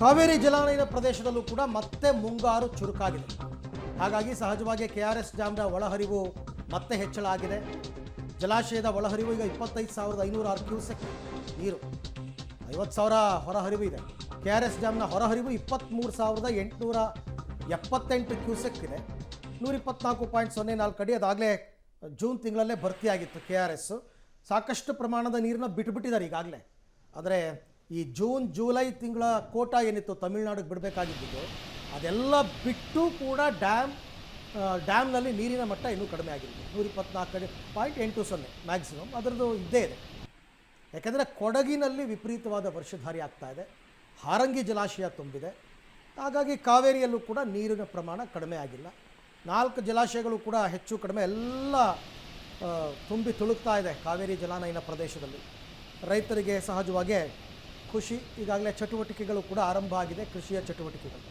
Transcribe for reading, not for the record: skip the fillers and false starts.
ಕಾವೇರಿ ಜಲಾನಯನ ಪ್ರದೇಶದಲ್ಲೂ ಕೂಡ ಮತ್ತೆ ಮುಂಗಾರು ಚುರುಕಾಗಿದೆ. ಹಾಗಾಗಿ ಸಹಜವಾಗಿ KRS ಡ್ಯಾಮ್ನ ಒಳಹರಿವು ಮತ್ತೆ ಹೆಚ್ಚಳ ಆಗಿದೆ. ಜಲಾಶಯದ ಒಳಹರಿವು ಈಗ 25,506 ಕ್ಯೂಸೆಕ್ ನೀರು, 50,000 ಹೊರಹರಿವು ಇದೆ. KRS ಡ್ಯಾಮ್ನ ಹೊರಹರಿವು 23,878 ಕ್ಯೂಸೆಕ್ ಇದೆ, 124.04 ಅಡಿ. ಅದಾಗಲೇ ಜೂನ್ ತಿಂಗಳಲ್ಲೇ ಭರ್ತಿಯಾಗಿತ್ತು KRS. ಸಾಕಷ್ಟು ಪ್ರಮಾಣದ ನೀರನ್ನು ಬಿಟ್ಟುಬಿಟ್ಟಿದ್ದಾರೆ ಈಗಾಗಲೇ. ಆದರೆ ಈ ಜೂನ್ ಜುಲೈ ತಿಂಗಳ ಕೋಟಾ ಏನಿತ್ತು ತಮಿಳುನಾಡಿಗೆ ಬಿಡಬೇಕಾಗಿದ್ದು ಅದೆಲ್ಲ ಬಿಟ್ಟು ಕೂಡ ಡ್ಯಾಮ್ನಲ್ಲಿ ನೀರಿನ ಮಟ್ಟ ಇನ್ನೂ ಕಡಿಮೆ ಆಗಿದೆ. 124.80 ಮ್ಯಾಕ್ಸಿಮಮ್ ಅದರದ್ದು ಇದ್ದೇ ಇದೆ. ಯಾಕೆಂದರೆ ಕೊಡಗಿನಲ್ಲಿ ವಿಪರೀತವಾದ ವರ್ಷಧಾರಿ ಆಗ್ತಾ ಇದೆ, ಹಾರಂಗಿ ಜಲಾಶಯ ತುಂಬಿದೆ. ಹಾಗಾಗಿ ಕಾವೇರಿಯಲ್ಲೂ ಕೂಡ ನೀರಿನ ಪ್ರಮಾಣ ಕಡಿಮೆ ಆಗಿಲ್ಲ. 4 ಜಲಾಶಯಗಳು ಕೂಡ ಹೆಚ್ಚು ಕಡಿಮೆ ಎಲ್ಲ ತುಂಬಿ ತುಳುಕ್ತಾ ಇದೆ ಕಾವೇರಿ ಜಲಾನಯನ ಪ್ರದೇಶದಲ್ಲಿ. ರೈತರಿಗೆ ಸಹಜವಾಗಿ ಖುಷಿ, ಈಗಾಗಲೇ ಚಟುವಟಿಕೆಗಳು ಕೂಡ ಆರಂಭ ಆಗಿದೆ, ಕೃಷಿಯ ಚಟುವಟಿಕೆಗಳು.